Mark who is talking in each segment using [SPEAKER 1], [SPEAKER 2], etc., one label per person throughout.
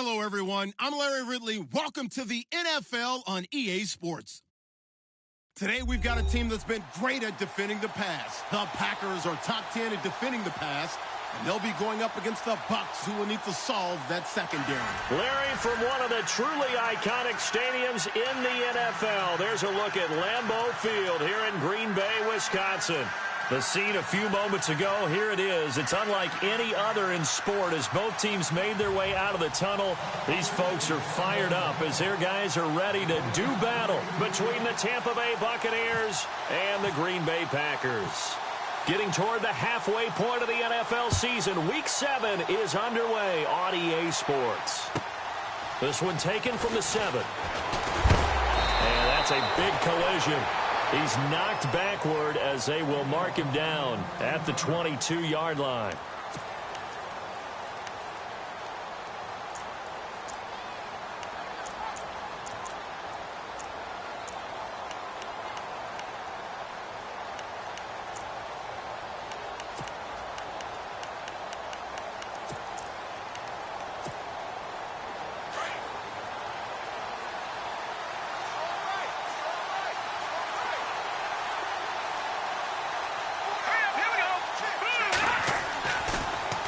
[SPEAKER 1] Hello, everyone. I'm Larry Ridley. Welcome to the NFL on EA Sports. Today, we've got a team that's been great at defending the pass. The Packers are top 10 at defending the pass, and they'll be going up against the Bucs, who will need to solve that secondary.
[SPEAKER 2] Larry, from one of the truly iconic stadiums in the NFL, there's a look at Lambeau Field here in Green Bay, Wisconsin. The scene a few moments ago, here it is. It's unlike any other in sport as both teams made their way out of the tunnel. These folks are fired up as their guys are ready to do battle between the Tampa Bay Buccaneers and the Green Bay Packers. Getting toward the halfway point of the NFL season, Week 7 is underway on EA Sports. This one taken from the 7. And that's a big collision. He's knocked backward as they will mark him down at the 22-yard line.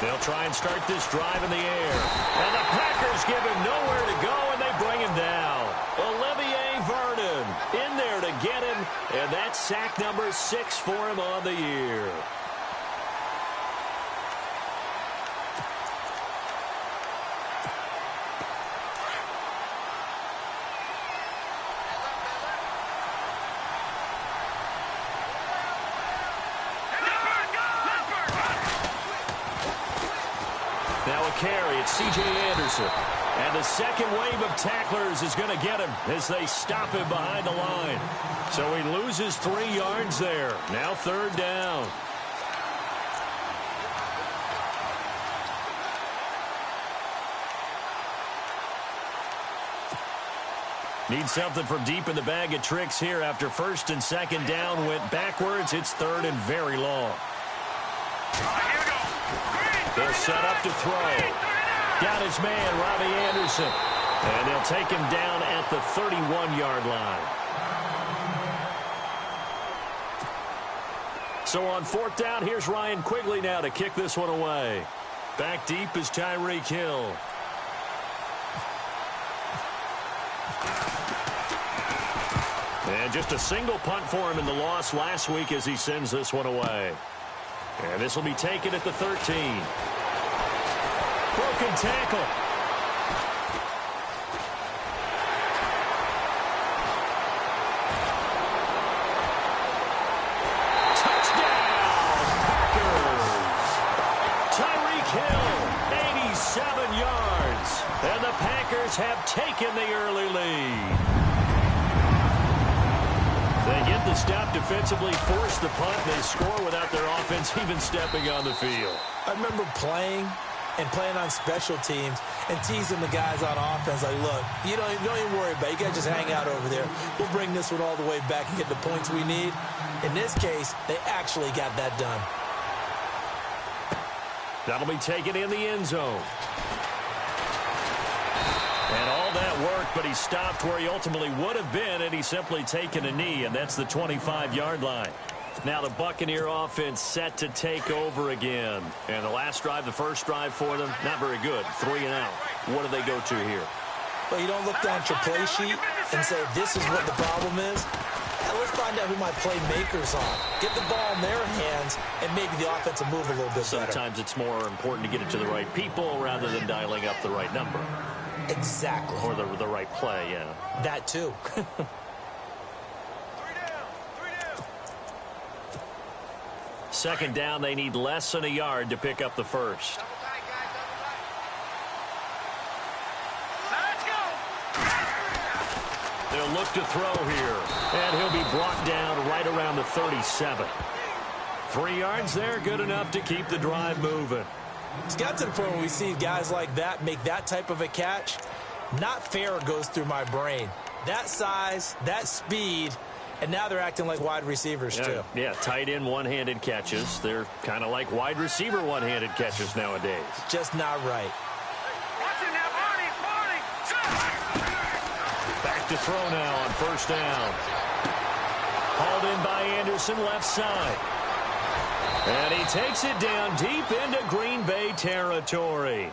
[SPEAKER 2] They'll try and start this drive in the air. And the Packers give him nowhere to go, and they bring him down. Olivier Vernon in there to get him, and that's sack number 6 for him on the year. Now a carry, it's C.J. Anderson. And the second wave of tacklers is going to get him as they stop him behind the line. So he loses 3 yards there. Now 3rd down. Need something from deep in the bag of tricks here after 1st and 2nd down went backwards. It's 3rd and very long. They'll set up to throw. Got his man, Robbie Anderson. And they'll take him down at the 31-yard line. So on 4th down, here's Ryan Quigley now to kick this one away. Back deep is Tyreek Hill. And just a single punt for him in the loss last week as he sends this one away. And this will be taken at the 13. Broken tackle. Touchdown, Packers. Tyreek Hill, 87 yards. And the Packers have taken the early lead. They get the stop defensively, force the punt, and they score without their offense even stepping on the field.
[SPEAKER 3] I remember playing on special teams and teasing the guys on offense like, look, you don't even worry about it. You guys just hang out over there. We'll bring this one all the way back and get the points we need. In this case, they actually got that done.
[SPEAKER 2] That'll be taken in the end zone. And all that worked, but he stopped where he ultimately would have been, and he's simply taken a knee, and that's the 25-yard line. Now the Buccaneer offense set to take over again. And the last drive, the first drive for them, not very good. 3 and out. What do they go to here?
[SPEAKER 3] Well, you don't look down at your play sheet and say, this is what the problem is. Now, let's find out who my playmakers are. Get the ball in their hands and make the offensive move a little bit better.
[SPEAKER 2] Sometimes it's more important to get it to the right people rather than dialing up the right number.
[SPEAKER 3] Exactly.
[SPEAKER 2] Or the right play, yeah.
[SPEAKER 3] That too.
[SPEAKER 2] Second down, they need less than a yard to pick up the first. They'll look to throw here. And he'll be brought down right around the 37. 3 yards there, good enough to keep the drive moving.
[SPEAKER 3] It's got to the point where we see guys like that make that type of a catch. Not fair goes through my brain. That size, that speed, and now they're acting like wide receivers too.
[SPEAKER 2] Yeah, tight end one-handed catches. They're kind of like wide receiver one-handed catches nowadays.
[SPEAKER 3] Just not right.
[SPEAKER 4] Watch it now, Barney.
[SPEAKER 2] to throw now on first down. Hauled in by Anderson, left side. And he takes it down deep into Green Bay territory.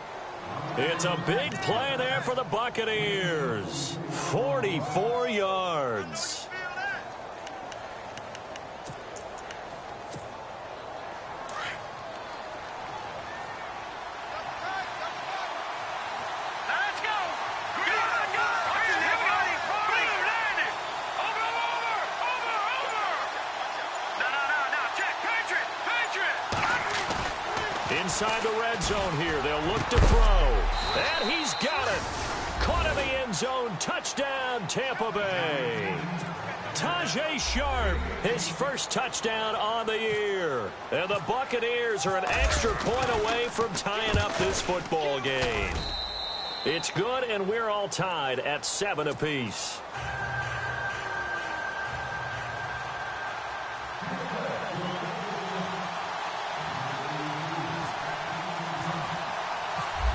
[SPEAKER 2] It's a big play there for the Buccaneers. 44 yards. Inside the red zone here. They'll look to throw. And he's got it. Caught in the end zone. Touchdown, Tampa Bay. Tajay Sharp, his first touchdown on the year. And the Buccaneers are an extra point away from tying up this football game. It's good, and we're all tied at 7 apiece.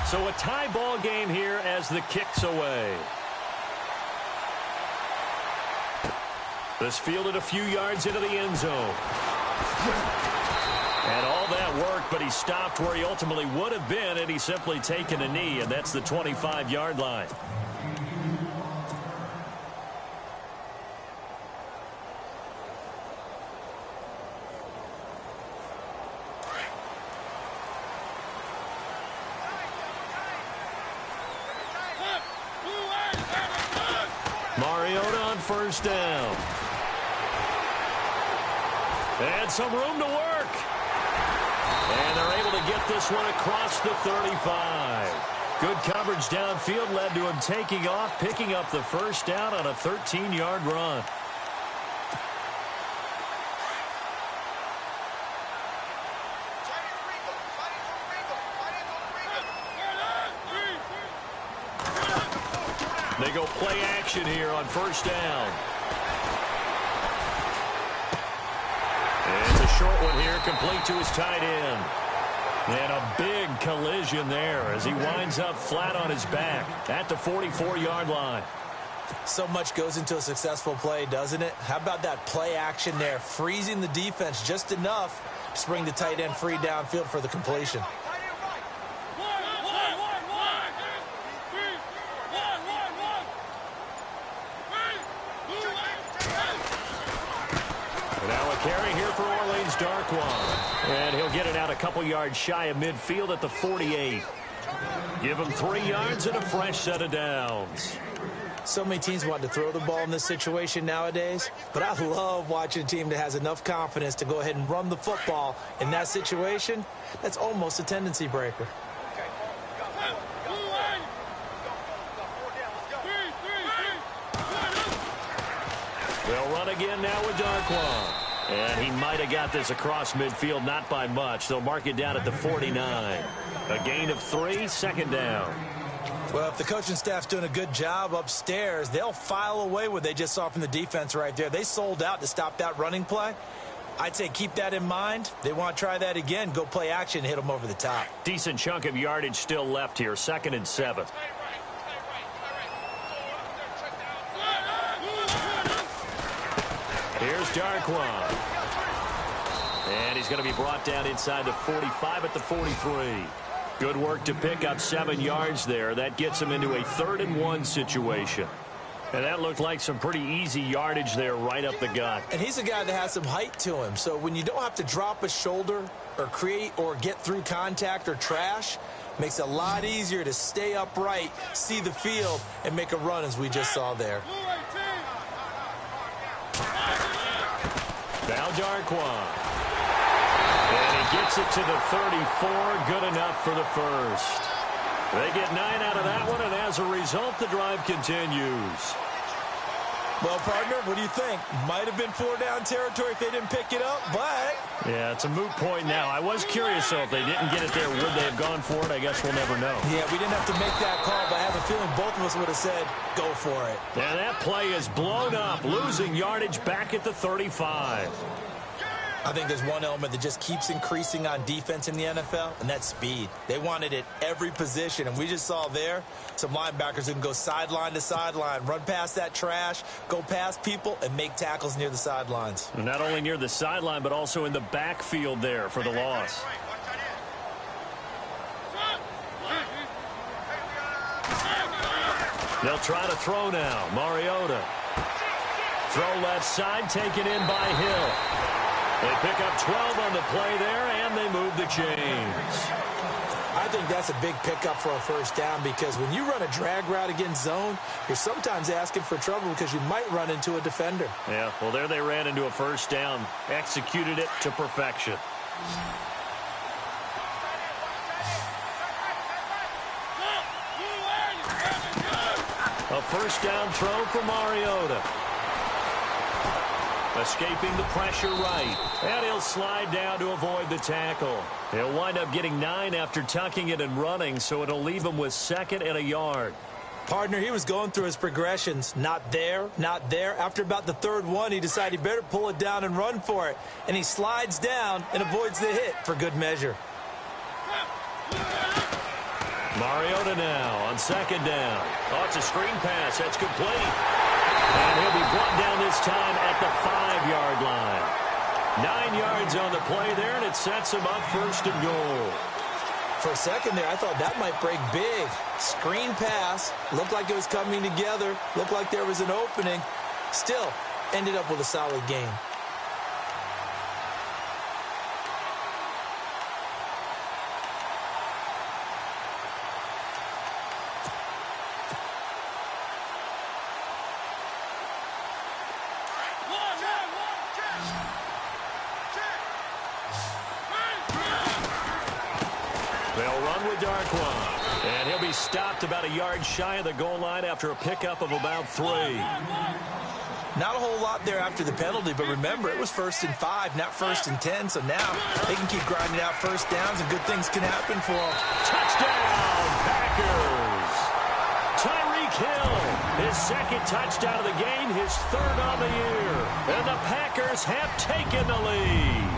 [SPEAKER 2] So a tie ball game here as the kick's away. This fielded a few yards into the end zone. And all that worked, but he stopped where he ultimately would have been had he simply taken a knee, and that's the 25-yard line. Mariota on first down. And some room to work. And they're able to get this one across the 35. Good coverage downfield led to him taking off, picking up the first down on a 13-yard run. They go play action here on first down. And it's a short one here, complete to his tight end. And a big collision there as he winds up flat on his back at the 44-yard line.
[SPEAKER 3] So much goes into a successful play, doesn't it? How about that play action there, freezing the defense just enough to bring the tight end free downfield for the completion.
[SPEAKER 2] Carry here for Orleans, Darkwan. And he'll get it out a couple yards shy of midfield at the 48. Give him 3 yards and a fresh set of downs.
[SPEAKER 3] So many teams want to throw the ball in this situation nowadays, but I love watching a team that has enough confidence to go ahead and run the football in that situation. That's almost a tendency breaker.
[SPEAKER 2] They'll run again now with Darkwan. And he might have got this across midfield, not by much. They'll mark it down at the 49. A gain of 3, second down.
[SPEAKER 3] Well, if the coaching staff's doing a good job upstairs, they'll file away what they just saw from the defense right there. They sold out to stop that running play. I'd say keep that in mind. They want to try that again, go play action, hit them over the top.
[SPEAKER 2] Decent chunk of yardage still left here, 2nd and 7. Here's Darkwan. And he's going to be brought down inside the 45 at the 43. Good work to pick up 7 yards there. That gets him into a 3rd and 1 situation. And that looked like some pretty easy yardage there right up the gut.
[SPEAKER 3] And he's a guy that has some height to him. So when you don't have to drop a shoulder or create or get through contact or trash, makes it a lot easier to stay upright, see the field, and make a run as we just saw there.
[SPEAKER 2] Now Darkwan. And he gets it to the 34. Good enough for the first. They get 9 out of that one, and as a result, the drive continues.
[SPEAKER 3] Well, partner, what do you think? Might have been 4-down territory if they didn't pick it up, but...
[SPEAKER 2] Yeah, it's a moot point now. I was curious, though, if they didn't get it there, would they have gone for it? I guess we'll never know.
[SPEAKER 3] Yeah, we didn't have to make that call, but I have a feeling both of us would have said, go for it.
[SPEAKER 2] And that play is blown up, losing yardage back at the 35.
[SPEAKER 3] I think there's one element that just keeps increasing on defense in the NFL, and that's speed. They want it at every position, and we just saw there some linebackers who can go sideline to sideline, run past that trash, go past people, and make tackles near the sidelines.
[SPEAKER 2] Not only near the sideline, but also in the backfield there for the loss. They'll try to throw now. Mariota. Throw left side, taken in by Hill. They pick up 12 on the play there, and they move the chains.
[SPEAKER 3] I think that's a big pickup for a first down because when you run a drag route against zone, you're sometimes asking for trouble because you might run into a defender.
[SPEAKER 2] Yeah, well, there they ran into a first down, executed it to perfection. A first down throw for Mariota. Escaping the pressure right. And he'll slide down to avoid the tackle. He'll wind up getting 9 after tucking it and running, so it'll leave him with 2nd and a yard.
[SPEAKER 3] Partner, he was going through his progressions. Not there, not there. After about the 3rd one, he decided he better pull it down and run for it. And he slides down and avoids the hit for good measure.
[SPEAKER 2] Mariota now on 2nd down. Oh, it's a screen pass. That's complete. And he'll be brought down this time at the 5-yard line. 9 yards on the play there, and it sets him up 1st and goal.
[SPEAKER 3] For a second there, I thought that might break big. Screen pass. Looked like it was coming together. Looked like there was an opening. Still, ended up with a solid game.
[SPEAKER 2] And he'll be stopped about a yard shy of the goal line after a pickup of about 3.
[SPEAKER 3] Not a whole lot there after the penalty, but remember, it was 1st and 5, not 1st and 10, so now they can keep grinding out first downs and good things can happen for them.
[SPEAKER 2] Touchdown, Packers! Tyreek Hill, his 2nd touchdown of the game, his 3rd on the year. And the Packers have taken the lead.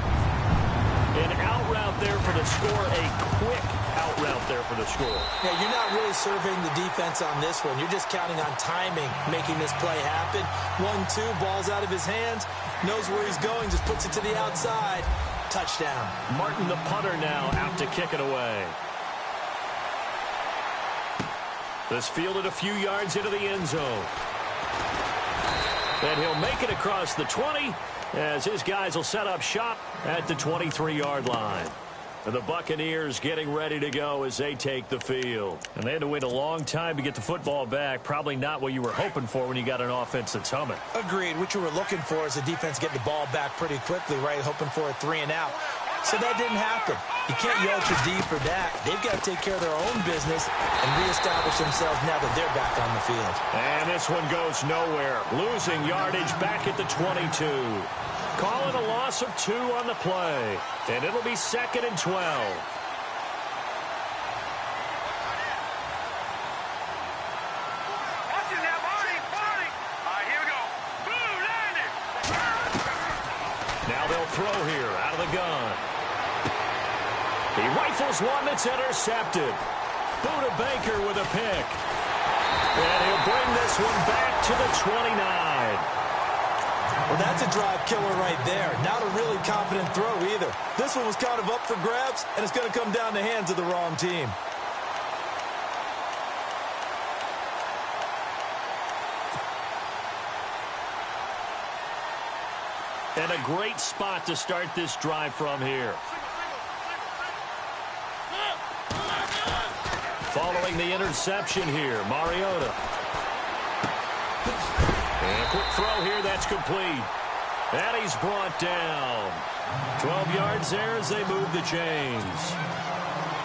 [SPEAKER 2] An out route there for the score, a quick out route there for the score.
[SPEAKER 3] Yeah, you're not really surveying the defense on this one. You're just counting on timing, making this play happen. 1-2, ball's out of his hands, knows where he's going, just puts it to the outside. Touchdown.
[SPEAKER 2] Martin, the punter, now out to kick it away. This fielded a few yards into the end zone. And he'll make it across the 20 as his guys will set up shop at the 23-yard line. And the Buccaneers getting ready to go as they take the field. And they had to wait a long time to get the football back. Probably not what you were hoping for when you got an offense that's humming.
[SPEAKER 3] Agreed. What you were looking for is the defense getting the ball back pretty quickly, right? Hoping for a 3 and out. So that didn't happen. You can't yell at your D for that. They've got to take care of their own business and reestablish themselves now that they're back on the field.
[SPEAKER 2] And this one goes nowhere. Losing yardage back at the 22. Call it a loss of 2 on the play. And it'll be 2nd and 12. Now they'll throw here out of the gun. He rifles one that's intercepted. Buda Baker with a pick. And he'll bring this one back to the 29.
[SPEAKER 3] Well, that's a drive killer right there. Not a really confident throw either. This one was kind of up for grabs, and it's going to come down the hands of the wrong team.
[SPEAKER 2] And a great spot to start this drive from here. Following the interception here, Mariota. And quick throw here, that's complete. And he's brought down. 12 yards there as they move the chains.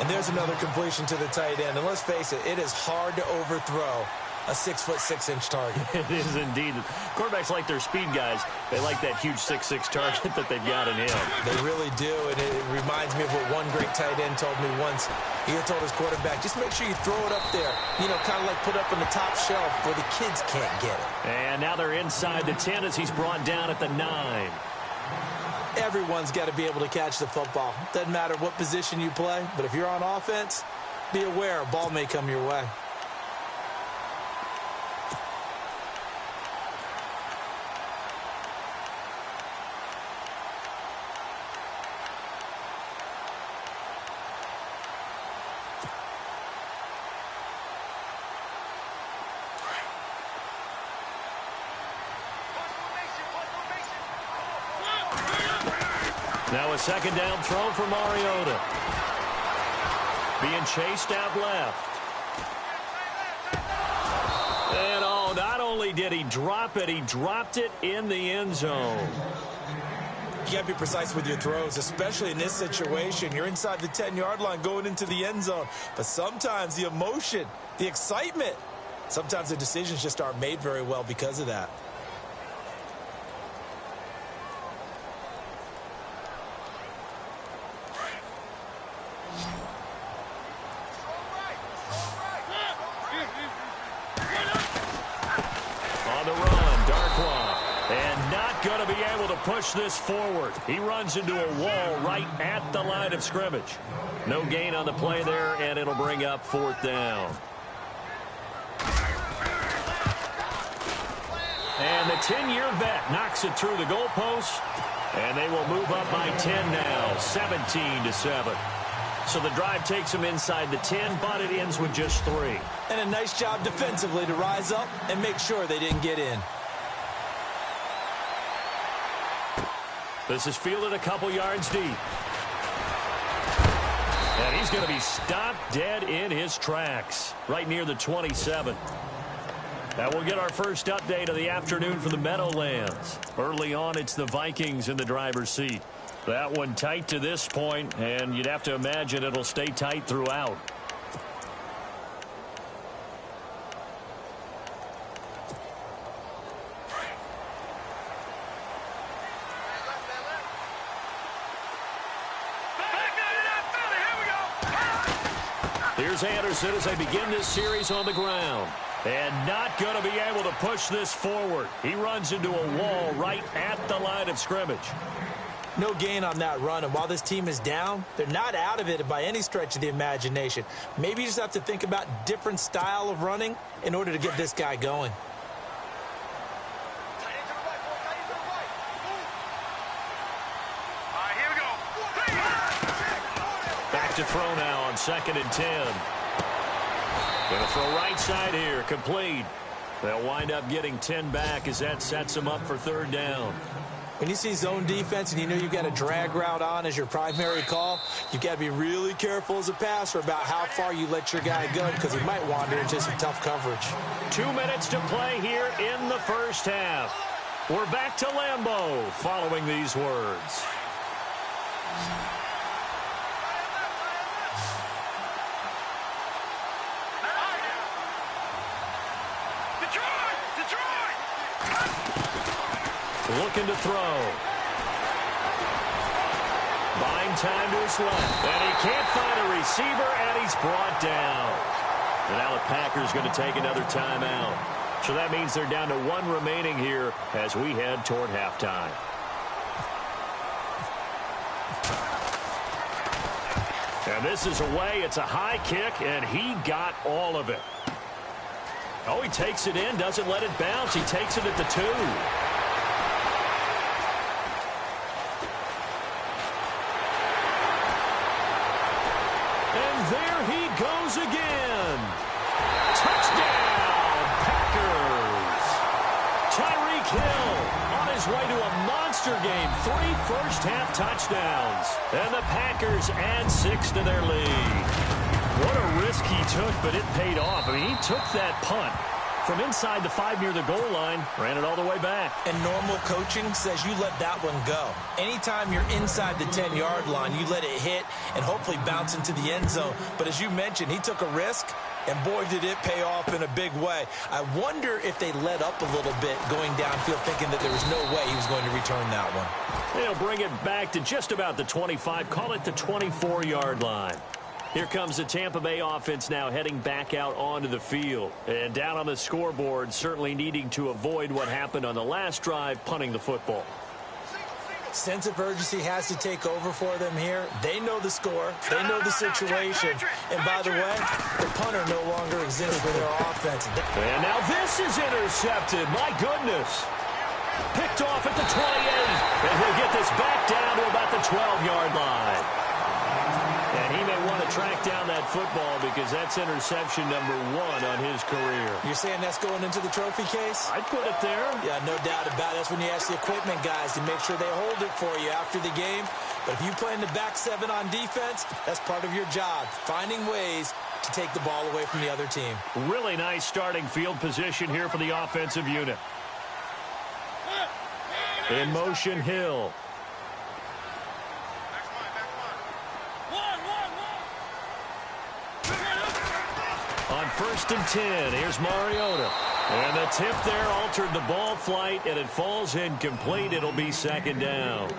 [SPEAKER 3] And there's another completion to the tight end. And let's face it, it is hard to overthrow a 6'6" target.
[SPEAKER 2] It is indeed. Quarterbacks like their speed guys. They like that huge 6'6" target that they've got in him.
[SPEAKER 3] They really do, and it reminds me of what one great tight end told me once. He had told his quarterback, just make sure you throw it up there. You know, kind of like put it up on the top shelf where the kids can't get it.
[SPEAKER 2] And now they're inside the 10 as he's brought down at the 9.
[SPEAKER 3] Everyone's got to be able to catch the football. Doesn't matter what position you play, but if you're on offense, be aware a ball may come your way.
[SPEAKER 2] Now a second down throw for Mariota. Being chased out left. And oh, not only did he drop it, he dropped it in the end zone.
[SPEAKER 3] You got to be precise with your throws, especially in this situation. You're inside the 10-yard line going into the end zone. But sometimes the emotion, the excitement, sometimes the decisions just aren't made very well because of that.
[SPEAKER 2] Push this forward. He runs into a wall right at the line of scrimmage. No gain on the play there, and it'll bring up 4th down. And the 10-year vet knocks it through the goalpost, and they will move up by 10 now, 17-7. So the drive takes them inside the 10, but it ends with just 3.
[SPEAKER 3] And a nice job defensively to rise up and make sure they didn't get in.
[SPEAKER 2] This is fielded a couple yards deep. And he's going to be stopped dead in his tracks, right near the 27. Now we'll get our first update of the afternoon for the Meadowlands. Early on, it's the Vikings in the driver's seat. That one tight to this point, and you'd have to imagine it'll stay tight throughout. Here's Anderson as they begin this series on the ground. And not going to be able to push this forward. He runs into a wall right at the line of scrimmage.
[SPEAKER 3] No gain on that run, and while this team is down, they're not out of it by any stretch of the imagination. Maybe you just have to think about different style of running in order to get this guy going.
[SPEAKER 2] Back to throw now on 2nd and 10. Going to throw right side here, complete. They'll wind up getting 10 back as that sets them up for 3rd down.
[SPEAKER 3] When you see zone defense and you know you've got a drag route on as your primary call, you've got to be really careful as a passer about how far you let your guy go because he might wander into some tough coverage.
[SPEAKER 2] 2 minutes to play here in the first half. We're back to Lambeau following these words. Looking to throw. Buying time to his left. And he can't find a receiver, and he's brought down. And now the Packers going to take another timeout. So that means they're down to 1 remaining here as we head toward halftime. And this is away. It's a high kick, and he got all of it. Oh, he takes it in, doesn't let it bounce. He takes it at the 2. There he goes again. Touchdown, Packers. Tyreek Hill on his way to a monster game. 3 first-half touchdowns. And the Packers add 6 to their lead. What a risk he took, but it paid off. I mean, he took that punt from inside the 5 near the goal line, ran it all the way back.
[SPEAKER 3] And normal coaching says you let that one go. Anytime you're inside the 10-yard line, you let it hit and hopefully bounce into the end zone. But as you mentioned, he took a risk, and boy, did it pay off in a big way. I wonder if they let up a little bit going downfield, thinking that there was no way he was going to return that one.
[SPEAKER 2] They'll bring it back to just about the 25, call it the 24-yard line. Here comes the Tampa Bay offense now heading back out onto the field. And down on the scoreboard, certainly needing to avoid what happened on the last drive, punting the football.
[SPEAKER 3] Sense of urgency has to take over for them here. They know the score. They know the situation. And by the way, the punter no longer exists for their offense.
[SPEAKER 2] And now this is intercepted. My goodness. Picked off at the 28. And he'll get this back down to about the 12-yard line. And he may want to track down that football because that's interception number 1 on his career.
[SPEAKER 3] You're saying that's going into the trophy case?
[SPEAKER 2] I'd put it there.
[SPEAKER 3] Yeah, no doubt about it. That's when you ask the equipment guys to make sure they hold it for you after the game. But if you play in the back 7 on defense, that's part of your job, finding ways to take the ball away from the other team.
[SPEAKER 2] Really nice starting field position here for the offensive unit. In motion, Hill. On 1st and 10, here's Mariota. And the tip there altered the ball flight, and it falls incomplete. It'll be 2nd down.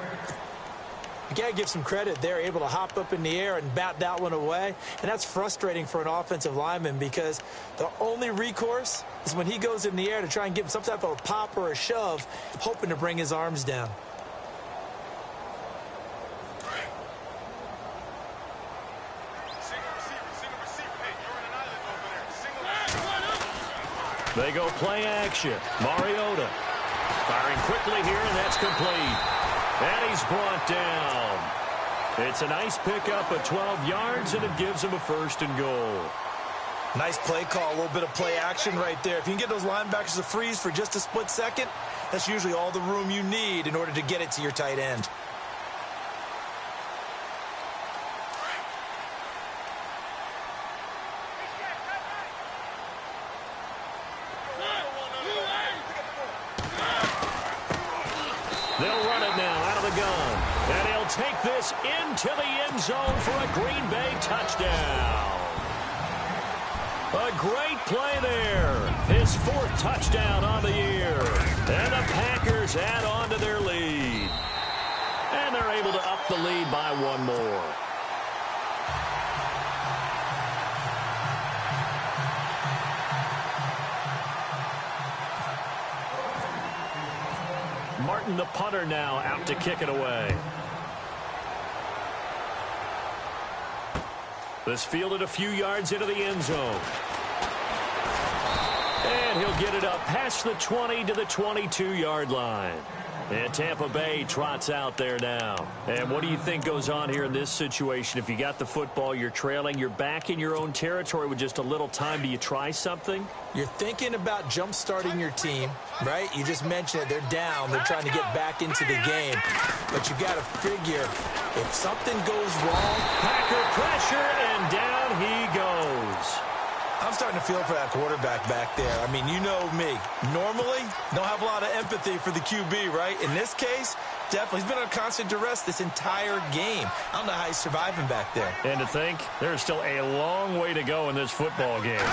[SPEAKER 3] You got to give some credit. They're able to hop up in the air and bat that one away. And that's frustrating for an offensive lineman because the only recourse is when he goes in the air to try and give him some type of a pop or a shove, hoping to bring his arms down.
[SPEAKER 2] They go play action. Mariota firing quickly here, and that's complete. And he's brought down. It's a nice pickup of 12 yards, and it gives him a 1st and goal.
[SPEAKER 3] Nice play call, a little bit of play action right there. If you can get those linebackers to freeze for just a split second, that's usually all the room you need in order to get it to your tight end.
[SPEAKER 2] They'll run it now out of the gun. And he'll take this into the end zone for a Green Bay touchdown. A great play there. His 4th touchdown on the year. And the Packers add on to their lead. And they're able to up the lead by 1 more. Martin, the punter, now out to kick it away. This fielded a few yards into the end zone. And he'll get it up past the 20 to the 22-yard line. And Tampa Bay trots out there now. And what do you think goes on here in this situation? If you got the football, you're trailing, you're back in your own territory with just a little time. Do you try something?
[SPEAKER 3] You're thinking about jump-starting your team, right? You just mentioned it. They're down. They're trying to get back into the game. But you got to figure if something goes wrong.
[SPEAKER 2] Packer pressure, and down he goes.
[SPEAKER 3] I'm starting to feel for that quarterback back there. I mean, you know me. Normally, don't have a lot of empathy for the QB, right? In this case, definitely. He's been under constant duress this entire game. I don't know how he's surviving back there.
[SPEAKER 2] And to think, there's still a long way to go in this football game.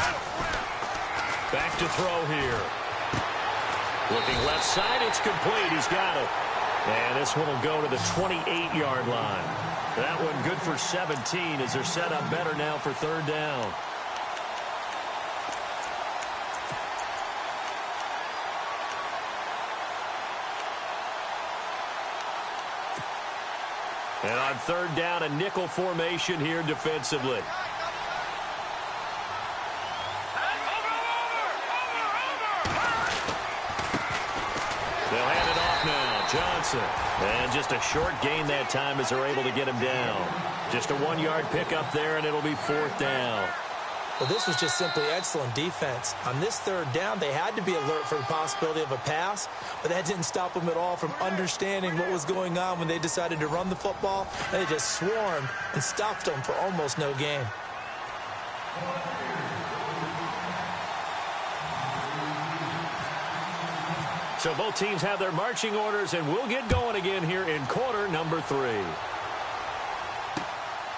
[SPEAKER 2] Back to throw here. Looking left side, it's complete. He's got it. And this one will go to the 28-yard line. That one good for 17 as they're set up better now for 3rd down. And on 3rd down, a nickel formation here defensively. They'll hand it off now. Johnson. And just a short gain that time as they're able to get him down. Just a 1-yard pickup there, and it'll be 4th down.
[SPEAKER 3] Well, this was just simply excellent defense. On this 3rd down, they had to be alert for the possibility of a pass, but that didn't stop them at all from understanding what was going on when they decided to run the football. And they just swarmed and stopped them for almost no gain.
[SPEAKER 2] So both teams have their marching orders, and we'll get going again here in quarter number 3.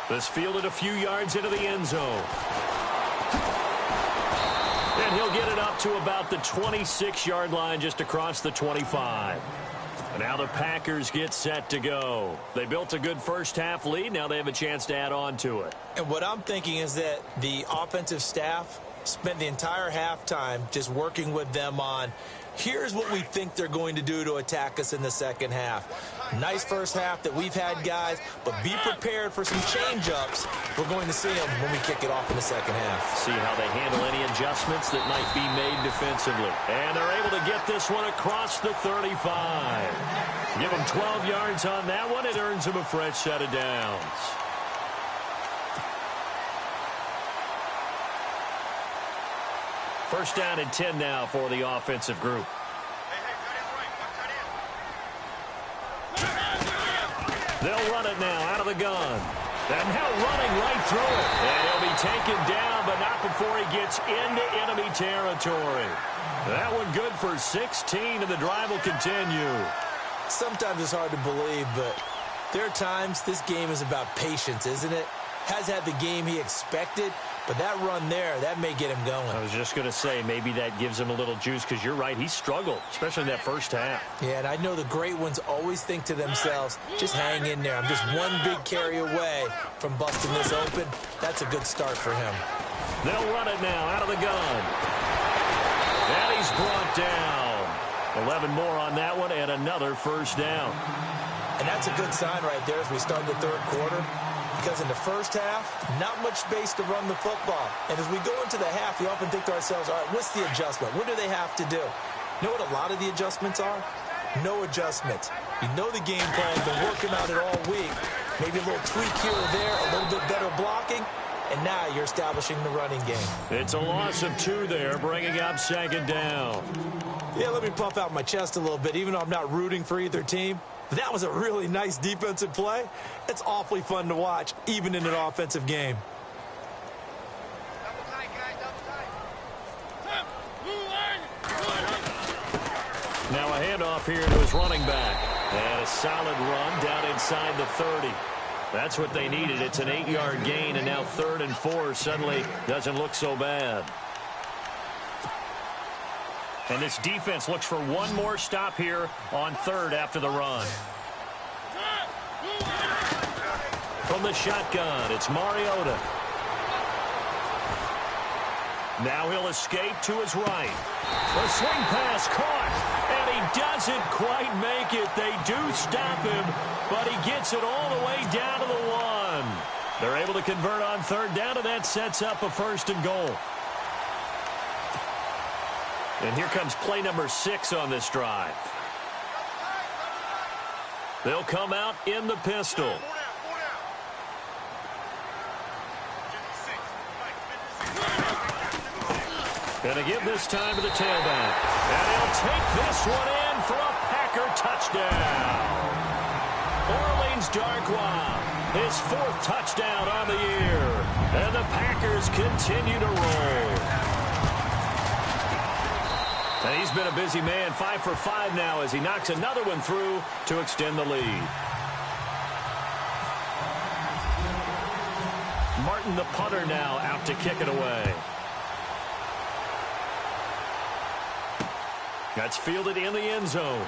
[SPEAKER 2] This fielded a few yards into the end zone. And he'll get it up to about the 26-yard line, just across the 25. And now the Packers get set to go. They built a good first-half lead. Now they have a chance to add on to it.
[SPEAKER 3] And what I'm thinking is that the offensive staff spent the entire halftime just working with them on, here's what we think they're going to do to attack us in the second half. Nice first half that we've had, guys, but be prepared for some change-ups. We're going to see them when we kick it off in the second half.
[SPEAKER 2] See how they handle any adjustments that might be made defensively. And they're able to get this one across the 35. Give them 12 yards on that one. It earns them a fresh set of downs. First down and 10 now for the offensive group. They'll run it now out of the gun. And now running right through it. And he'll be taken down, but not before he gets into enemy territory. That one good for 16, and the drive will continue.
[SPEAKER 3] Sometimes it's hard to believe, but there are times this game is about patience, isn't it? Has had the game he expected, but that run there, that may get him going.
[SPEAKER 2] I was just going to say, maybe that gives him a little juice, because you're right, he struggled, especially in that first half.
[SPEAKER 3] Yeah, and I know the great ones always think to themselves, just hang in there. I'm just one big carry away from busting this open. That's a good start for him.
[SPEAKER 2] They'll run it now out of the gun. And he's brought down. 11 more on that one, and another first down.
[SPEAKER 3] And that's a good sign right there as we start the third quarter. Because in the first half, not much space to run the football. And as we go into the half, we often think to ourselves, all right, what's the adjustment? What do they have to do? You know what a lot of the adjustments are? No adjustments. You know the game plan, been working on it all week. Maybe a little tweak here or there, a little bit better blocking, and now you're establishing the running game.
[SPEAKER 2] It's a loss of 2 there, bringing up second down.
[SPEAKER 3] Yeah, let me puff out my chest a little bit, even though I'm not rooting for either team. That was a really nice defensive play. It's awfully fun to watch, even in an offensive game.
[SPEAKER 2] Now a handoff here to his running back. And a solid run down inside the 30. That's what they needed. It's an 8-yard gain, and now 3rd and 4 suddenly doesn't look so bad. And this defense looks for one more stop here on 3rd after the run. From the shotgun, it's Mariota. Now he'll escape to his right. The swing pass caught, and he doesn't quite make it. They do stop him, but he gets it all the way down to the 1. They're able to convert on 3rd down, and that sets up a 1st and goal. And here comes play number 6 on this drive. They'll come out in the pistol. Gonna give this time to the tailback. And he'll take this one in for a Packer touchdown. Orleans Darkwa, his 4th touchdown on the year. And the Packers continue to roll. And he's been a busy man, 5 for 5 now as he knocks another one through to extend the lead. Martin, the punter, now out to kick it away. That's fielded in the end zone.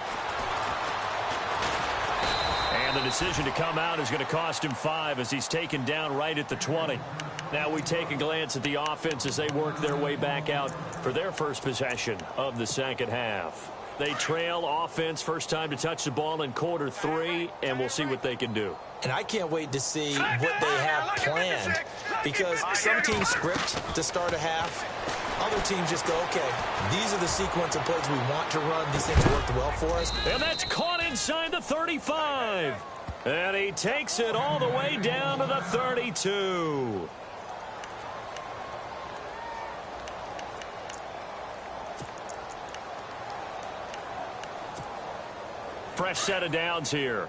[SPEAKER 2] And the decision to come out is going to cost him 5 as he's taken down right at the 20. Now we take a glance at the offense as they work their way back out for their first possession of the second half. They trail offense, first time to touch the ball in quarter 3, and we'll see what they can do.
[SPEAKER 3] And I can't wait to see what they have planned, because some teams script to start a half. Other teams just go, okay, these are the sequence of plays we want to run. These things worked well for us.
[SPEAKER 2] And that's caught inside the 35. And he takes it all the way down to the 32. Fresh set of downs here.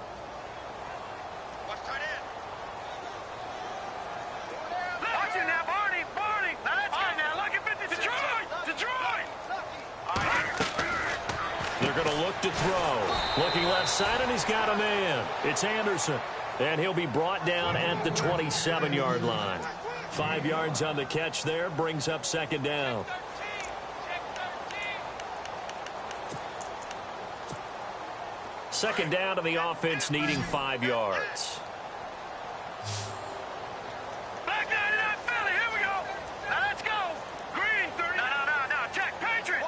[SPEAKER 2] They're going to look to throw. Looking left side, and he's got a man. It's Anderson. And he'll be brought down at the 27-yard line. 5 yards on the catch there, brings up second down. Second down to the offense, needing 5 yards.
[SPEAKER 4] Back down to that Philly. Here we go. Now let's go. Green. 30. No. Check. Patriot.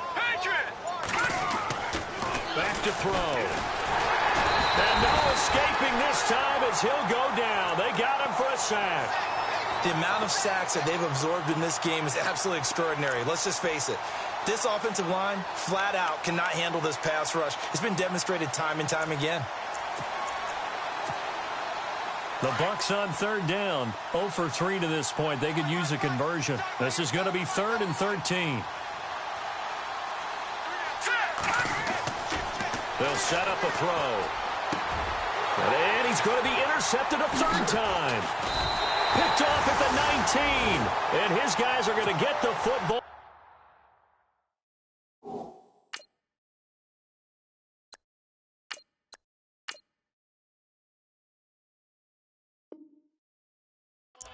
[SPEAKER 2] Back to throw. And no, escaping this time as he'll go down. They got him for a sack.
[SPEAKER 3] The amount of sacks that they've absorbed in this game is absolutely extraordinary. Let's just face it. This offensive line, flat out, cannot handle this pass rush. It's been demonstrated time and time again.
[SPEAKER 2] The Bucs on third down. 0 for 3 to this point. They could use a conversion. This is going to be 3rd and 13. They'll set up a throw. And he's going to be intercepted a third time. Picked off at the 19. And his guys are going to get the football.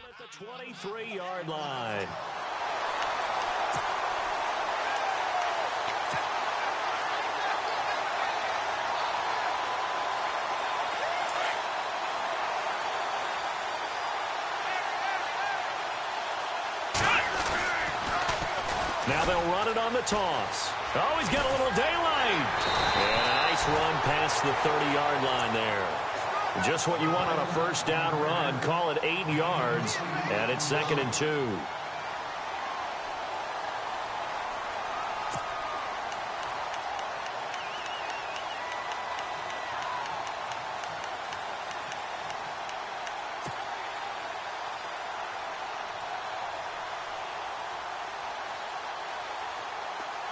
[SPEAKER 2] At the 23-yard line. Now they'll run it on the toss. Oh, he's got a little daylight. And a nice run past the 30-yard line there. Just what you want on a first down run. Call it 8 yards, and it's 2nd and 2.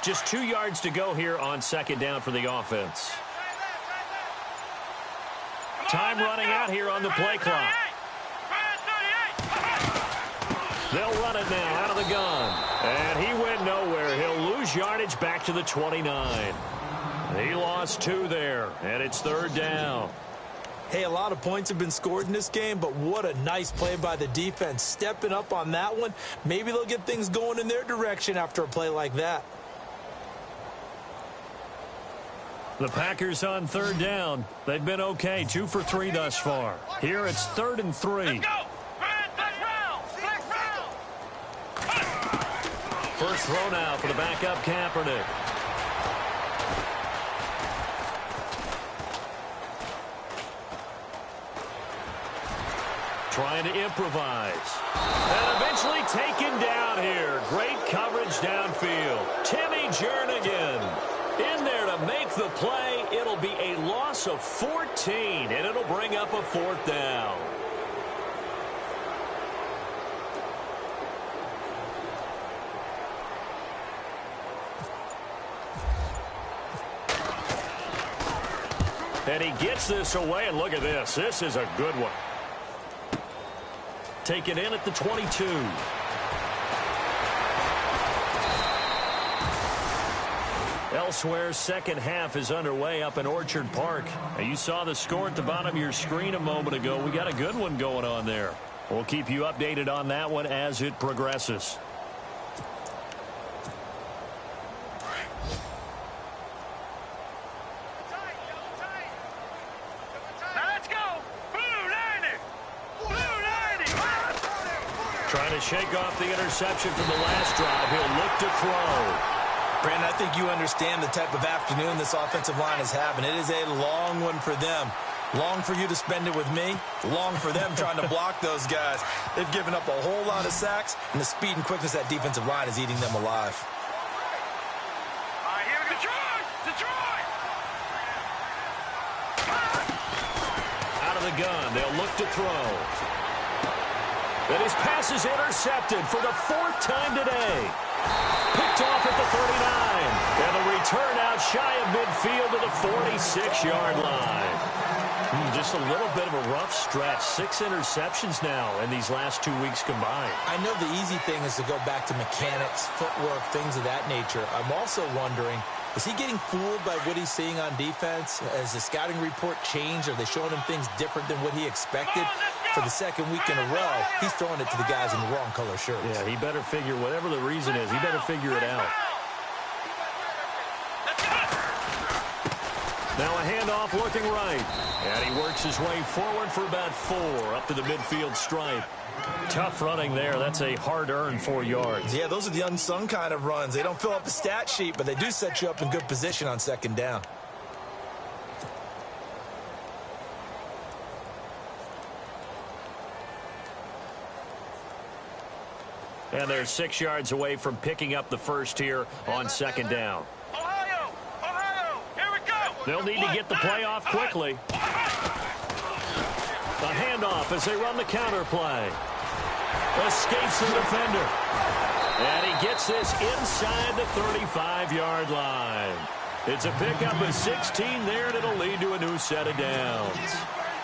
[SPEAKER 2] Just 2 yards to go here on 2nd down for the offense. Time running out here on the play clock. They'll run it now out of the gun. And he went nowhere. He'll lose yardage back to the 29. He lost 2 there, and it's 3rd down.
[SPEAKER 3] Hey, a lot of points have been scored in this game, but what a nice play by the defense. Stepping up on that one. Maybe they'll get things going in their direction after a play like that.
[SPEAKER 2] The Packers on 3rd down. They've been okay, 2 for 3 thus far. Here it's 3rd and 3. First throw now for the backup Kaepernick. Trying to improvise. And eventually taken down here. Great coverage downfield. Timmy Jernigan in there to make the play. It'll be a loss of 14, and it'll bring up a 4th down. And he gets this away, and look at this. This is a good one. Taken in at the 22. Elsewhere, second half is underway up in Orchard Park. Now, you saw the score at the bottom of your screen a moment ago. We got a good one going on there. We'll keep you updated on that one as it progresses. Trying to shake off the interception from the last drive. He'll look to throw.
[SPEAKER 3] Brandon, I think you understand the type of afternoon this offensive line is having. It is a long one for them. Long for you to spend it with me. Long for them trying to block those guys. They've given up a whole lot of sacks, and the speed and quickness of that defensive line is eating them alive.
[SPEAKER 4] All right, here we go. Detroit!
[SPEAKER 2] Out of the gun. They'll look to throw. And his pass is intercepted for the 4th time today. Picked off at the 39. And a return out shy of midfield to the 46-yard line. Just a little bit of a rough stretch. 6 interceptions now in these last 2 weeks combined.
[SPEAKER 3] I know the easy thing is to go back to mechanics, footwork, things of that nature. I'm also wondering, is he getting fooled by what he's seeing on defense? Has the scouting report changed? Are they showing him things different than what he expected? For the 2nd week in a row, he's throwing it to the guys in the wrong color shirts.
[SPEAKER 2] Yeah, he better figure, whatever the reason is, he better figure it out. Now a handoff looking right. And he works his way forward for about 4 up to the midfield stripe. Tough running there. That's a hard-earned 4 yards.
[SPEAKER 3] Yeah, those are the unsung kind of runs. They don't fill up the stat sheet, but they do set you up in good position on 2nd down.
[SPEAKER 2] And they're 6 yards away from picking up the first here on second down.
[SPEAKER 4] Ohio, here we go.
[SPEAKER 2] They'll need to get the play off quickly. A handoff as they run the counter play. Escapes the defender. And he gets this inside the 35-yard line. It's a pickup of 16 there, and it'll lead to a new set of downs.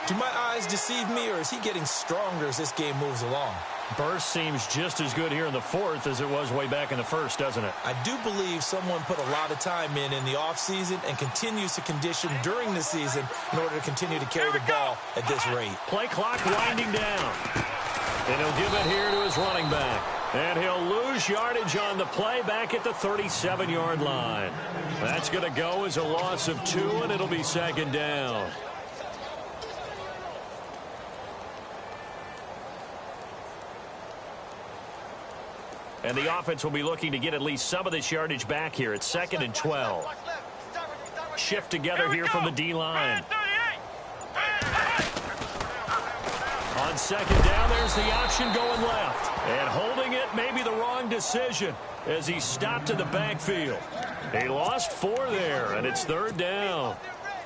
[SPEAKER 3] Do my eyes deceive me, or is he getting stronger as this game moves along?
[SPEAKER 2] Burst seems just as good here in the fourth as it was way back in the first, doesn't it?
[SPEAKER 3] I do believe someone put a lot of time in the offseason and continues to condition during the season in order to continue to carry the ball at this rate.
[SPEAKER 2] Play clock winding down. And he'll give it here to his running back. And he'll lose yardage on the play back at the 37-yard line. That's going to go as a loss of 2, and it'll be second down. And the offense will be looking to get at least some of this yardage back here. It's 2nd and 12. Shift together here from the D-line. On second down, there's the option going left. And holding it may be the wrong decision as he stopped in the backfield. He lost 4 there, and it's 3rd down.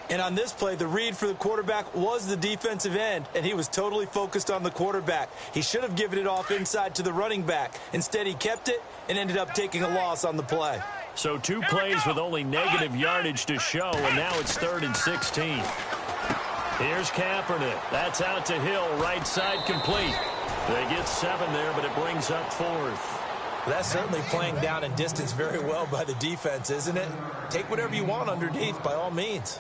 [SPEAKER 3] And on this play, the read for the quarterback was the defensive end, and he was totally focused on the quarterback. He should have given it off inside to the running back. Instead, he kept it and ended up taking a loss on the play.
[SPEAKER 2] So 2 plays with only negative yardage to show, and now it's 3rd and 16. Here's Kaepernick. That's out to Hill, right side complete. They get 7 there, but it brings up 4th.
[SPEAKER 3] That's certainly playing down in distance very well by the defense, isn't it? Take whatever you want underneath, by all means.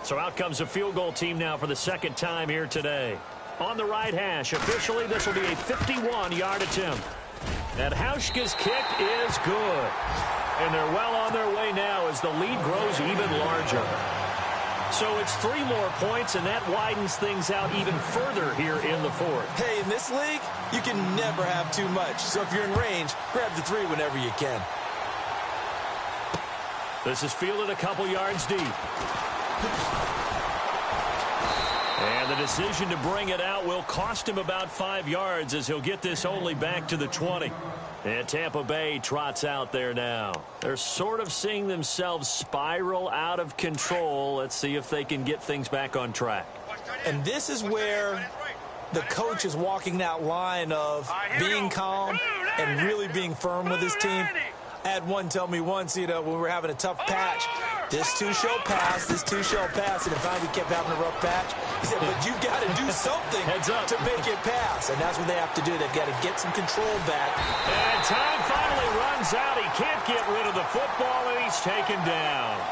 [SPEAKER 2] So out comes a field goal team now for the 2nd time here today. On the right hash, officially this will be a 51-yard attempt. And Hauschka's kick is good. And they're well on their way now as the lead grows even larger. So it's 3 more points, and that widens things out even further here in the 4th.
[SPEAKER 3] Hey, in this league, you can never have too much. So if you're in range, grab the 3 whenever you can.
[SPEAKER 2] This is fielded a couple yards deep. And the decision to bring it out will cost him about 5 yards as he'll get this only back to the 20. And Tampa Bay trots out there now. They're sort of seeing themselves spiral out of control. Let's see if they can get things back on track.
[SPEAKER 3] And this is where the coach is walking that line of being calm and really being firm with his team. I had one tell me once, when we were having a tough patch, this too shall pass, this too shall pass, and if we kept having a rough patch, he said, but you've got to do something to make it pass, and that's what they have to do. They've got to get some control back.
[SPEAKER 2] And time finally runs out. He can't get rid of the football, and he's taken down.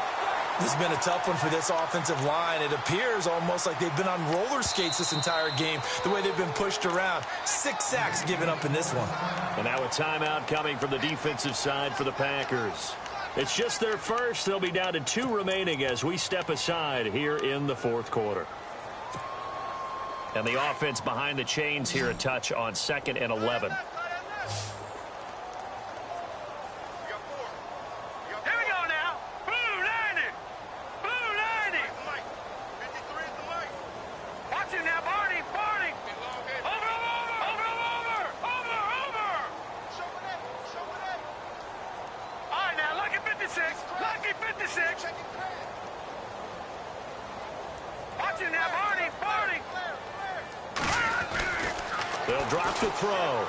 [SPEAKER 3] This has been a tough one for this offensive line. It appears almost like they've been on roller skates this entire game, the way they've been pushed around. 6 sacks given up in this one.
[SPEAKER 2] And now a timeout coming from the defensive side for the Packers. It's just their first. They'll be down to 2 remaining as we step aside here in the 4th quarter. And the offense behind the chains here a touch on 2nd and 11. They'll drop the throw.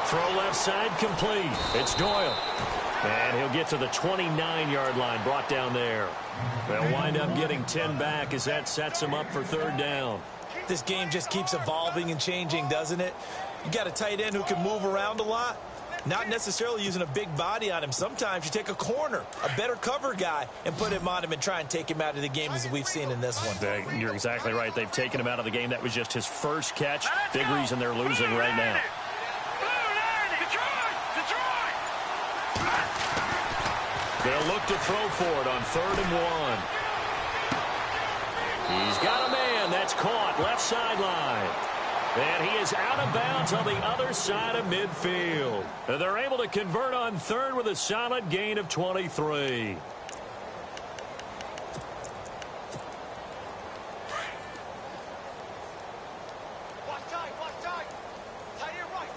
[SPEAKER 2] Throw left side complete. It's Doyle. And he'll get to the 29-yard line, brought down there. They'll wind up getting 10 back as that sets them up for 3rd down.
[SPEAKER 3] This game just keeps evolving and changing, doesn't it? You got a tight end who can move around a lot. Not necessarily using a big body on him. Sometimes you take a corner, a better cover guy, and put him on him and try and take him out of the game as we've seen in this one.
[SPEAKER 2] You're exactly right. They've taken him out of the game. That was just his first catch. Big reason they're losing right now. They'll look to throw for it on 3rd and 1. He's got a man. That's caught. Left sideline. And he is out of bounds on the other side of midfield. And they're able to convert on 3rd with a solid gain of 23.
[SPEAKER 4] Watch tight. Tie your right.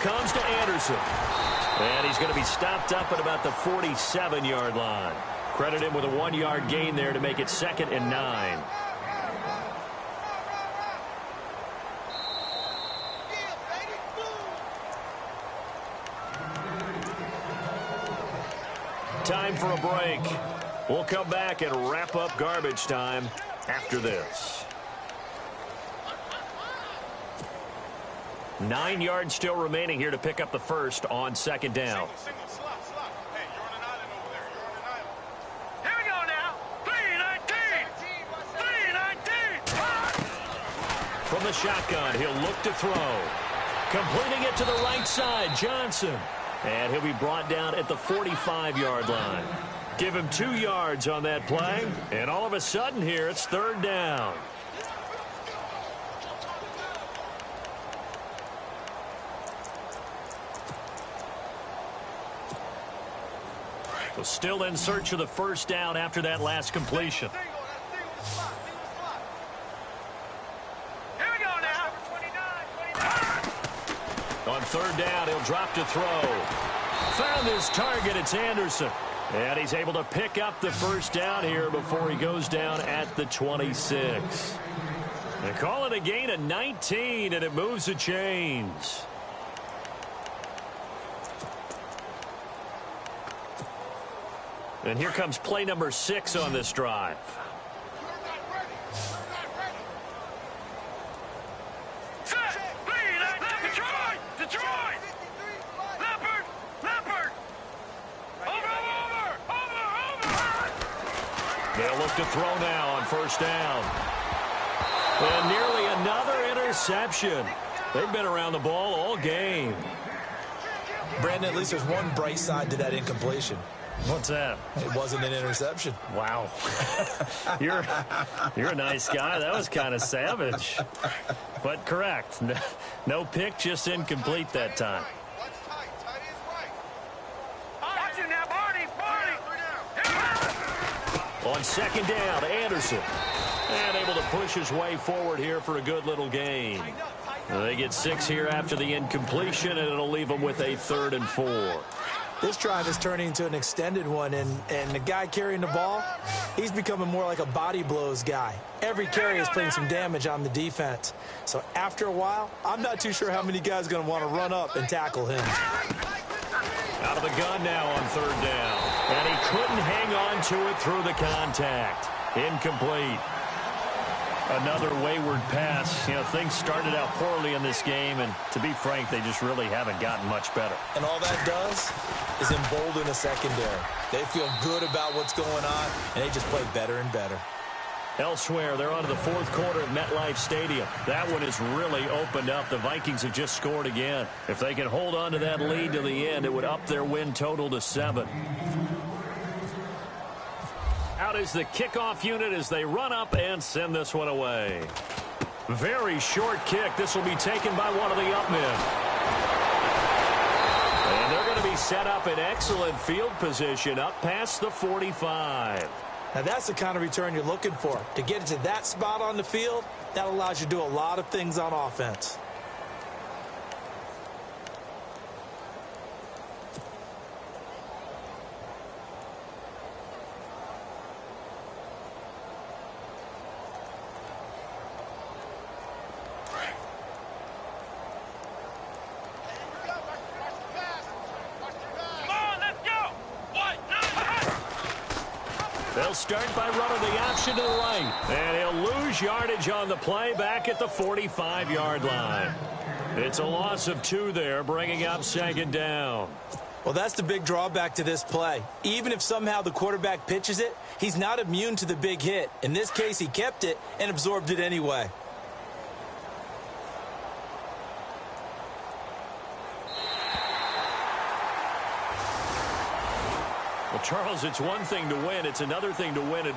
[SPEAKER 2] comes to Anderson. And he's going to be stopped up at about the 47-yard line. Credit him with a 1-yard gain there to make it 2nd and 9. Time for a break. We'll come back and wrap up garbage time after this. 9 yards still remaining here to pick up the first on 2nd down.
[SPEAKER 4] Here we go now. 3-19. 3-19.
[SPEAKER 2] From the shotgun, he'll look to throw. Completing it to the right side, Johnson. And he'll be brought down at the 45-yard line. Give him 2 yards on that play. And all of a sudden here, it's 3rd down. So still in search of the first down after that last completion.
[SPEAKER 4] Here we go now.
[SPEAKER 2] On 3rd down, he'll drop to throw. Found his target. It's Anderson. And he's able to pick up the first down here before he goes down at the 26. They call it a gain of 19, and it moves the chains. And here comes play number 6 on this drive.
[SPEAKER 4] Detroit! Leopard! Over!
[SPEAKER 2] They'll look to throw now on 1st down. And nearly another interception. They've been around the ball all game.
[SPEAKER 3] Brandon, at least there's one bright side to that incompletion.
[SPEAKER 2] What's that?
[SPEAKER 3] It wasn't an interception.
[SPEAKER 2] Wow. You're a nice guy. That was kind of savage. But correct. No pick, just incomplete that time.
[SPEAKER 4] Watch him now, Barney!
[SPEAKER 2] On 2nd down, Anderson. And able to push his way forward here for a good little gain. They get 6 here after the incompletion, and it'll leave them with a 3rd and 4.
[SPEAKER 3] This drive is turning into an extended one, and the guy carrying the ball, he's becoming more like a body blows guy. Every carry is putting some damage on the defense. So after a while, I'm not too sure how many guys are going to want to run up and tackle him.
[SPEAKER 2] Out of the gun now on 3rd down. And he couldn't hang on to it through the contact. Incomplete. Another wayward pass. You know, things started out poorly in this game, and to be frank, they just really haven't gotten much better.
[SPEAKER 3] And all that does is embolden a secondary. They feel good about what's going on, and they just play better and better.
[SPEAKER 2] Elsewhere, they're on to the 4th quarter at MetLife Stadium. That one has really opened up. The Vikings have just scored again. If they can hold on to that lead to the end, it would up their win total to 7. Out is the kickoff unit as they run up and send this one away. Very short kick. This will be taken by one of the up men. And they're going to be set up in excellent field position up past the 45.
[SPEAKER 3] Now, that's the kind of return you're looking for. To get it to that spot on the field, that allows you to do a lot of things on offense.
[SPEAKER 2] They'll start by running the option to the right. And he'll lose yardage on the play back at the 45-yard line. It's a loss of 2 there, bringing up 2nd down.
[SPEAKER 3] Well, that's the big drawback to this play. Even if somehow the quarterback pitches it, he's not immune to the big hit. In this case, he kept it and absorbed it anyway.
[SPEAKER 2] Well, Charles, it's one thing to win. It's another thing to win it.